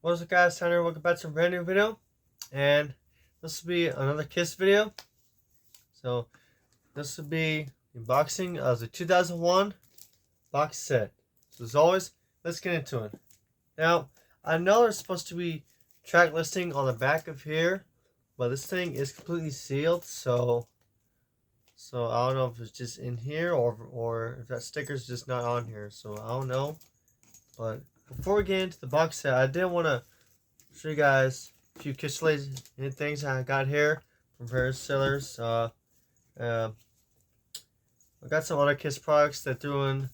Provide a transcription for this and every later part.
What's up, guys? Tanner, welcome back to a brand new video, and this will be another Kiss video. So this will be unboxing of the 2001 box set. So as always, let's get into it. Now, I know there's supposed to be track listing on the back of here, but this thing is completely sealed, so I don't know if it's just in here or if that sticker's just not on here. So I don't know, but before we get into the box set, I did want to show you guys a few Kiss related things I got here from various sellers. I got some other Kiss products that threw in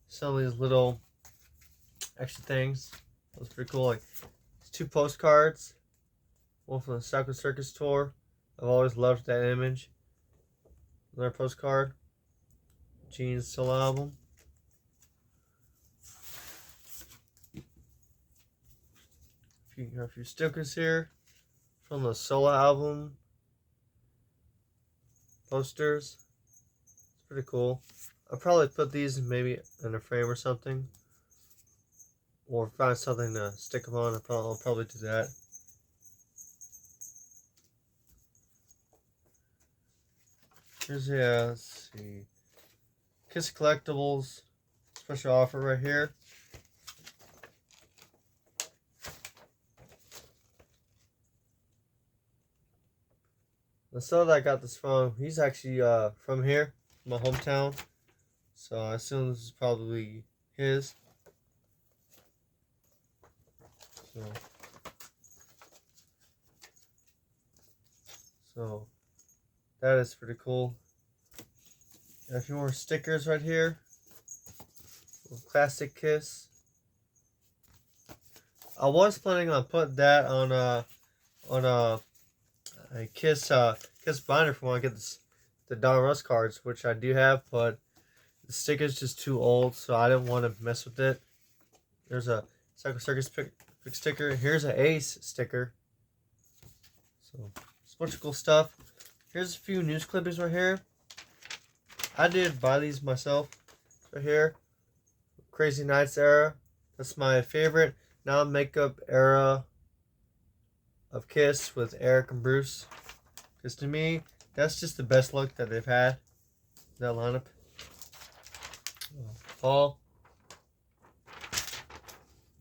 some of these little extra things. That was pretty cool. Like 2 postcards, one from the Psycho Circus tour. I've always loved that image. Another postcard, Gene's solo album. A few stickers here from the solo album posters. It's pretty cool. I'll probably put these maybe in a frame or something, or find something to stick them on. I'll probably do that. Here's let's see, Kiss Collectibles special offer right here. The seller that I got this from, he's actually from here, my hometown. So I assume this is probably his. So that is pretty cool. Got a few more stickers right here. Classic Kiss. I was planning on putting that on a Kiss binder for when I get the Don Russ cards, which I do have, but the sticker's just too old, so I didn't want to mess with it. There's a Psycho Circus pick sticker. Here's an Ace sticker. So it's a bunch of cool stuff. Here's a few news clippings right here. I did buy these myself. Right here, Crazy Nights era. That's my favorite non-makeup era of Kiss with Eric and Bruce, because to me that's just the best look that they've had, that lineup. Paul,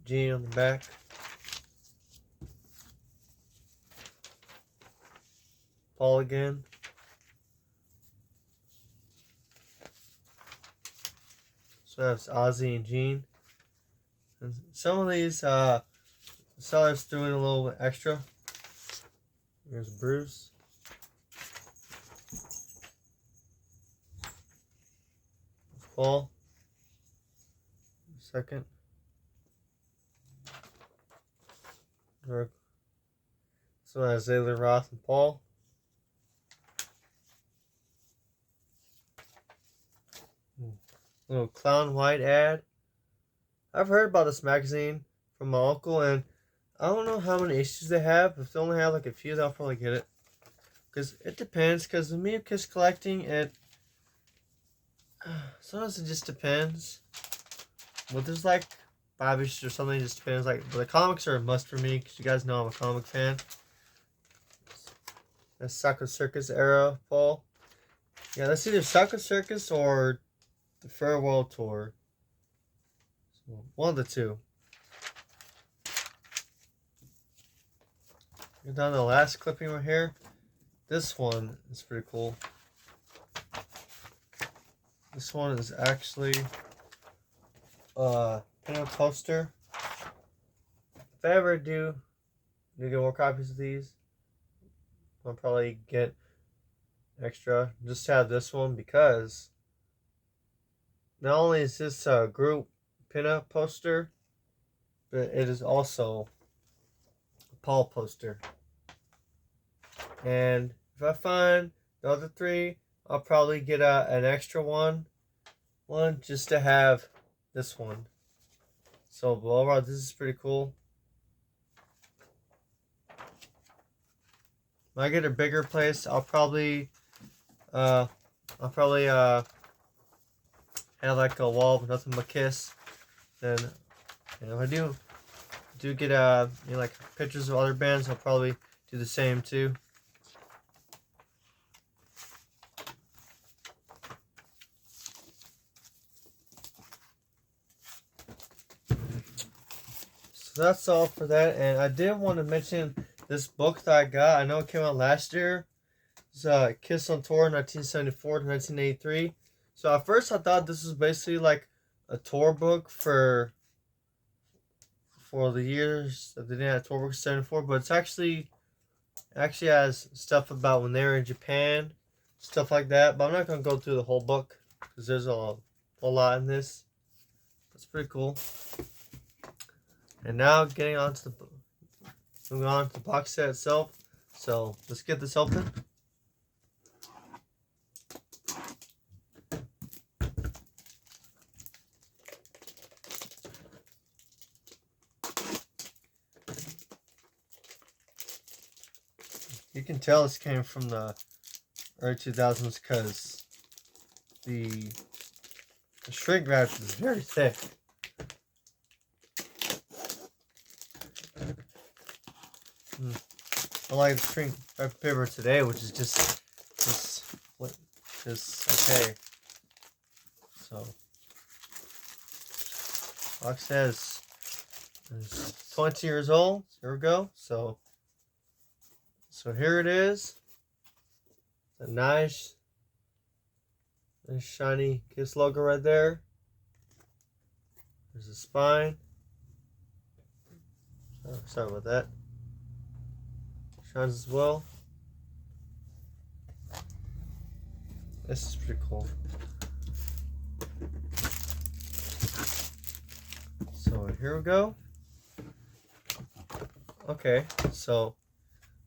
Gene on the back, Paul again, so that's Ozzy and Gene. And some of these sellers threw in a little bit extra. Here's Bruce. Paul. Second. So that's Zayler Roth and Paul. Little Clown White ad. I've heard about this magazine from my uncle, and I don't know how many issues they have. If they only have like a few, they'll probably get it. Because it depends. Because with me, Kiss collecting, sometimes it just depends. Well, there's like 5 issues or something. It just depends. Like, but the comics are a must for me, because you guys know I'm a comic fan. That's Psycho Circus era, Paul. Yeah, that's either Psycho Circus or the Farewell Tour. So one of the two. Get down to the last clipping right here. This one is pretty cool. This one is actually a pinup poster. If I ever do get more copies of these, I'll probably get extra. Just have this one, because not only is this a group pinup poster, but it is also a Paul poster. And if I find the other 3, I'll probably get an extra one just to have this one. So overall, this is pretty cool. When I get a bigger place, I'll probably have like a wall with nothing but Kiss. Then, and if I do do get like pictures of other bands, I'll probably do the same too. So that's all for that. And I did want to mention this book that I got. I know it came out last year. It's Kiss on Tour 1974 to 1983. So at first I thought this was basically like a tour book for the years that they didn't have tour books 74, but it's actually has stuff about when they were in Japan, stuff like that. But I'm not gonna go through the whole book because there's a lot in this. That's pretty cool. And now moving on to the box set itself. So let's get this open. You can tell this came from the early 2000s because the shrink wrap is very thick. I like the shrink wrap paper today, which is just okay. So, box says it's 20 years old. Here we go. So here it is. A nice shiny Kiss logo right there. There's the spine. Oh, sorry about that. Shines as well. This is pretty cool. So here we go. Okay, so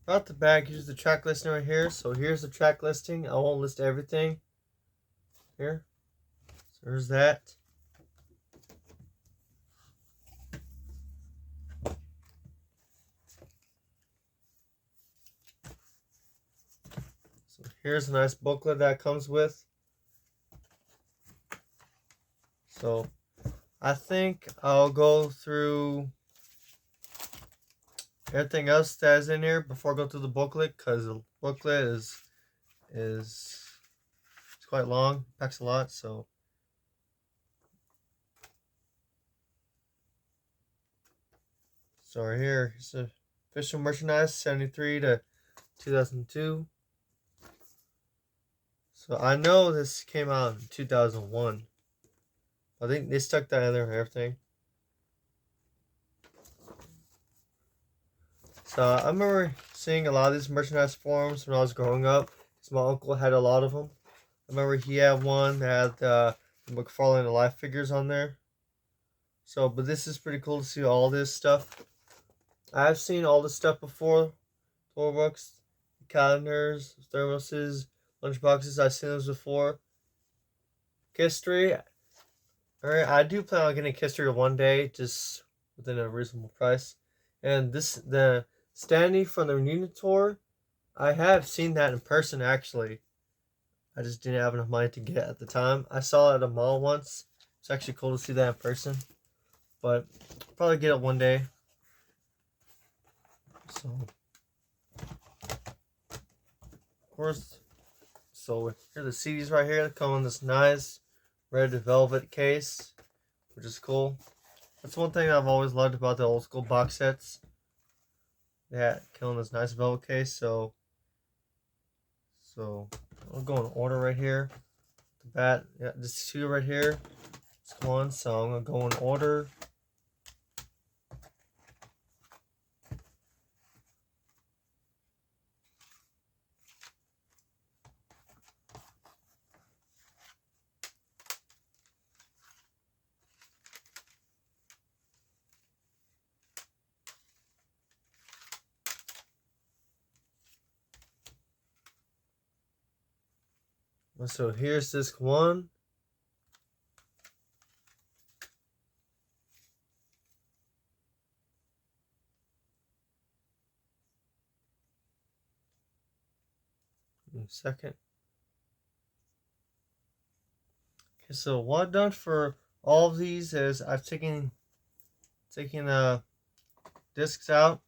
about the back, here's the track listing right here. So here's the track listing. I won't list everything here. So there's that. So here's a nice booklet that comes with. So I think I'll go through everything else that is in here before I go through the booklet, because the booklet is it's quite long, packs a lot. So right here, it's official merchandise 73 to 2002. So I know this came out in 2001. I think they stuck that in there and everything. So I remember seeing a lot of these merchandise forums when I was growing up, because my uncle had a lot of them. I remember he had one that had the McFarlane Alive figures on there. So, but this is pretty cool to see all this stuff. I've seen all this stuff before. Tour books, calendars, thermoses, lunchboxes. I've seen those before. History. Alright, I do plan on getting History one day, just within a reasonable price. And the Standee from the reunion tour, I have seen that in person actually. I just didn't have enough money to get at the time. I saw it at a mall once. It's actually cool to see that in person. But I'll probably get it one day. So, of course, so here are the CDs right here. They come in this nice red velvet case, which is cool. That's one thing I've always loved about the old school box sets. Yeah, come in this nice velvet case. So I'll go in order right here. The bat, yeah, this two right here. It's one. So I'm gonna go in order. So here's disc one. Second. Okay, so what I've done for all of these is I've taken discs out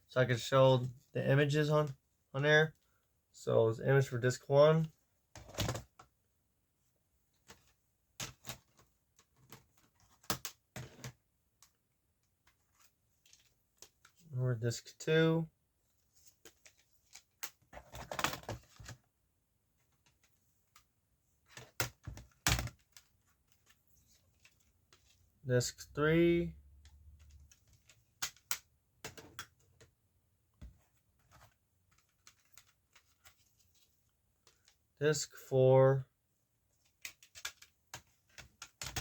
so I can show the images on there. So it's image for disc 1. Or disc 2. Disc 3. Disc 4.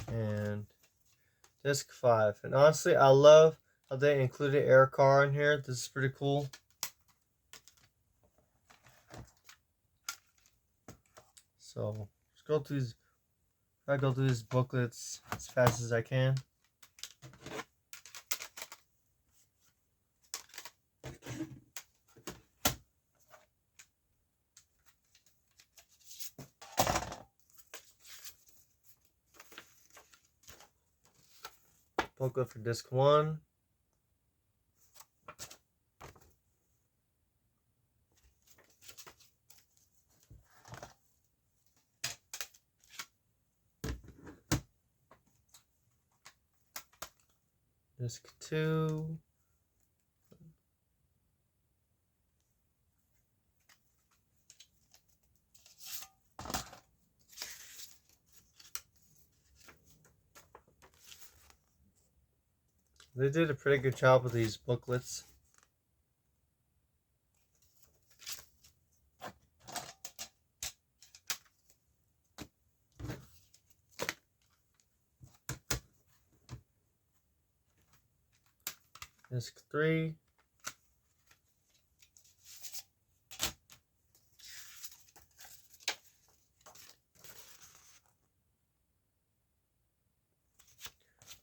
And disc 5. And honestly, I love how they included Air Car in here. This is pretty cool. So let's go through these. Try to go through these booklets as fast as I can. Booklet for disc 1. Disc 2. They did a pretty good job with these booklets. Disc 3.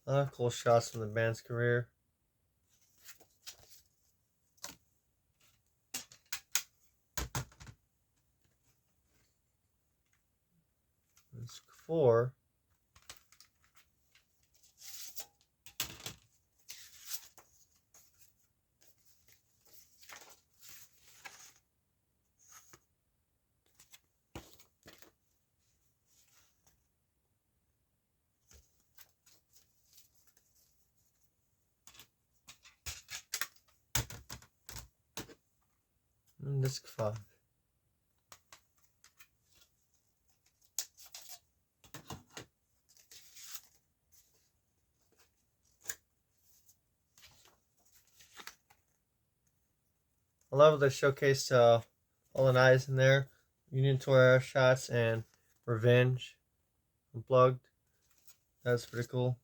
A lot of cool shots from the band's career. Disc 4. And disc 5. I love that they showcased all the knives in there. Union Tour shots and Revenge Unplugged. That's pretty cool.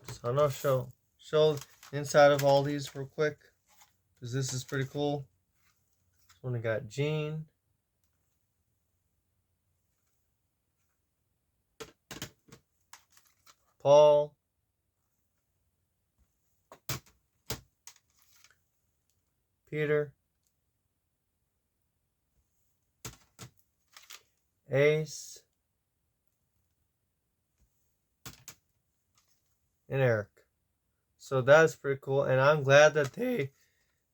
So I'm gonna show the inside of all these real quick, because this is pretty cool. This one we got Gene. Paul. Peter. Ace. And Eric. So that's pretty cool, and I'm glad that they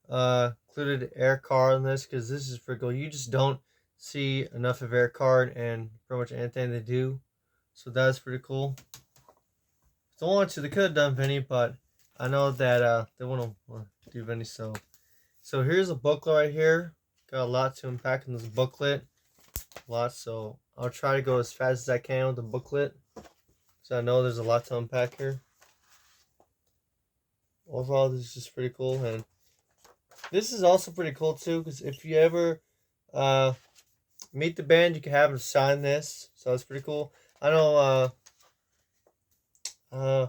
included Eric Carr in this, because this is pretty cool. You just don't see enough of Eric Carr and pretty much anything they do. So that's pretty cool. Don't want to. They could have done Vinny, but I know that they want to do Vinny. So here's a booklet right here. Got a lot to unpack in this booklet. A lot. So I'll try to go as fast as I can with the booklet, so I know there's a lot to unpack here. Overall, this is just pretty cool, and this is also pretty cool too, because if you ever meet the band, you can have them sign this. So that's pretty cool. I know. I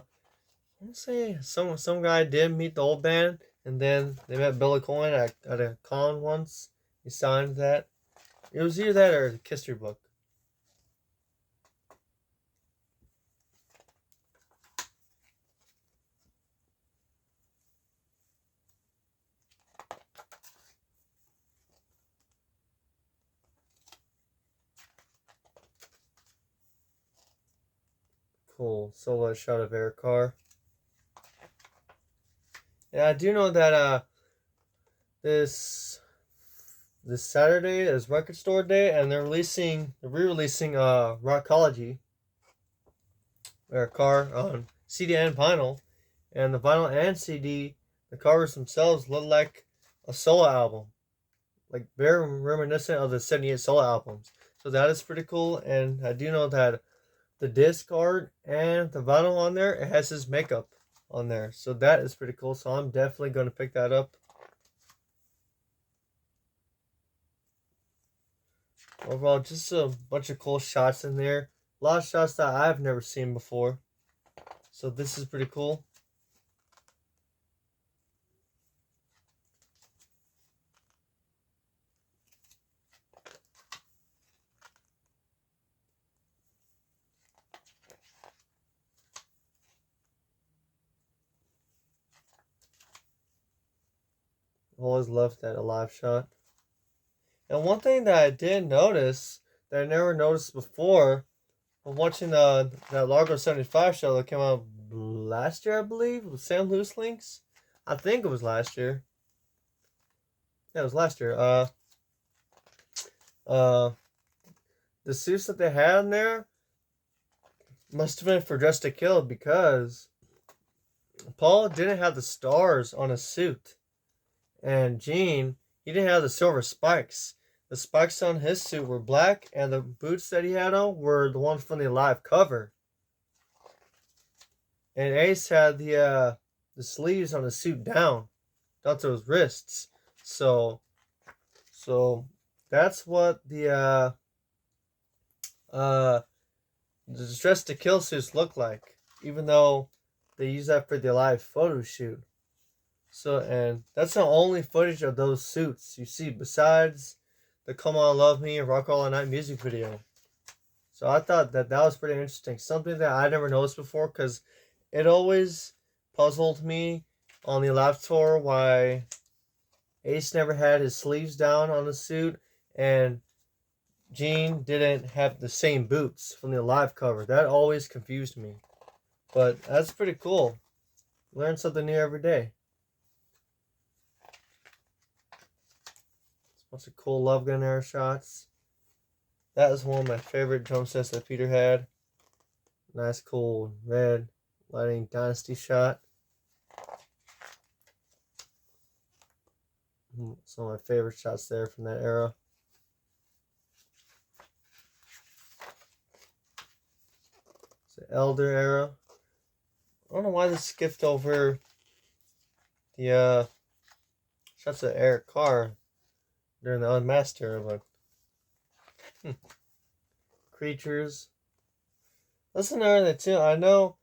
want to say some guy did meet the old band, and then they met Billy Coin at a con once. He signed that. It was either that or the history book. cool silhouette shot of Eric Carr. And I do know that this Saturday is Record Store Day, and they're re-releasing Rockology, Eric Carr, on CD and vinyl. And the vinyl and CD, the covers themselves look like a solo album, like very reminiscent of the '78 solo albums. So that is pretty cool. And I do know that the disc art and the vinyl on there, it has his makeup on there. So that is pretty cool. So I'm definitely going to pick that up. Overall, just a bunch of cool shots in there. A lot of shots that I've never seen before. So this is pretty cool. Always loved that Alive shot. And one thing that I did notice that I never noticed before when watching that Largo 75 show that came out last year, I believe, with Sam Loose Links. I think it was last year. Yeah, it was last year. The suits that they had in there must have been for Dress to Kill, because Paul didn't have the stars on his suit. And Gene, he didn't have the silver spikes. The spikes on his suit were black, and the boots that he had on were the ones from the Alive cover. And Ace had the sleeves on his suit down to his wrists. So that's what the Dress to Kill suits look like, even though they use that for the Alive photo shoot. So, and that's the only footage of those suits you see besides the Come On Love Me and Rock All Night music video. So I thought that was pretty interesting. Something that I never noticed before, because it always puzzled me on the Alive tour why Ace never had his sleeves down on the suit, and Gene didn't have the same boots from the Alive cover. That always confused me. But that's pretty cool. Learn something new every day. Bunch of cool Love Gun era shots. That is one of my favorite drum sets that Peter had. Nice cool red lighting Dynasty shot. Some of my favorite shots there from that era. It's the Elder era. I don't know why this skipped over the shots of Eric Carr during the Unmasked era, but Creatures. That's another thing too. I know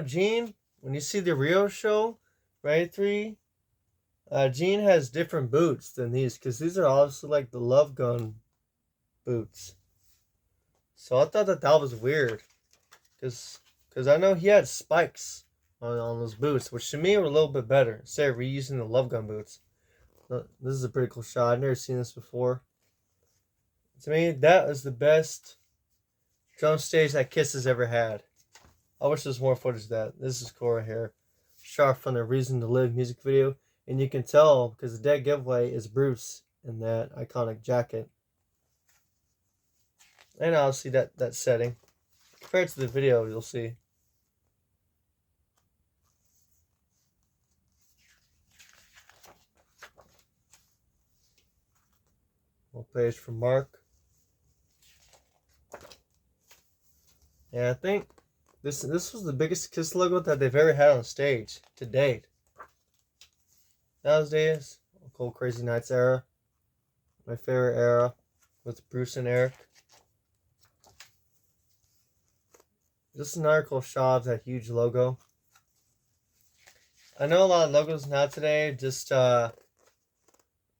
Gene, when you see the Rio show, right, 3, Gene has different boots than these, because these are obviously like the Love Gun boots. So I thought that was weird, because I know he had spikes on those boots, which to me were a little bit better, instead of reusing the Love Gun boots. This is a pretty cool shot. I've never seen this before. To me, that is the best drum stage that Kiss has ever had. I wish there was more footage of that. This is cool right here. Shot from the Reason to Live music video. And you can tell, because the dead giveaway is Bruce in that iconic jacket. And obviously that setting. Compared to the video, you'll see. One page from Mark. Yeah, I think this was the biggest Kiss logo that they've ever had on stage to date. Nowadays, Cold Crazy Nights era. My favorite era with Bruce and Eric. Just another cool shot of that huge logo. I know a lot of logos now today just what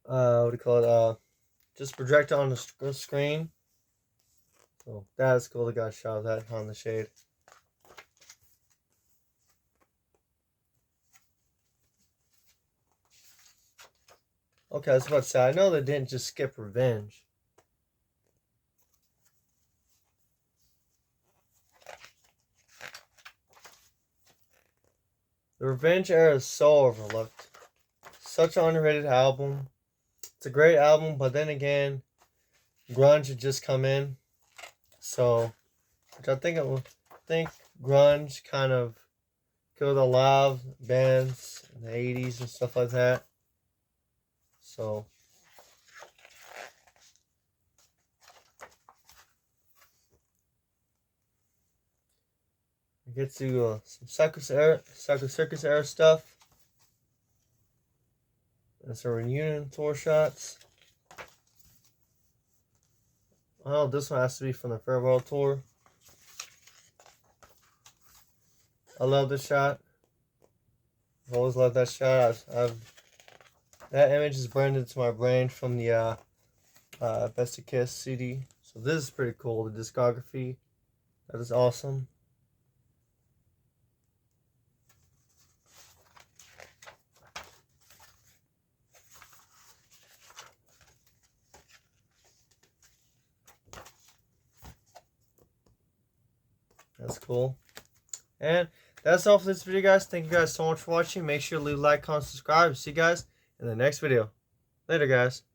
do you call it? Just project on the screen. So that is cool. They got a shot of that on the shade. Okay, I was about to say, I know they didn't just skip Revenge. The Revenge Era is so overlooked. Such an underrated album. It's a great album, but then again, grunge had just come in, so which I think grunge kind of killed a lot of bands in the '80s and stuff like that. So we get to some Psycho Circus era stuff. That's a reunion tour shots. Oh, this one has to be from the farewell tour. I love this shot. I've always loved that shot. That image is burned into my brain from the Best of Kiss CD. So this is pretty cool. The discography, that is awesome. That's cool. And that's all for this video, guys. Thank you guys so much for watching. Make sure to leave a like, comment, subscribe. See you guys in the next video. Later, guys.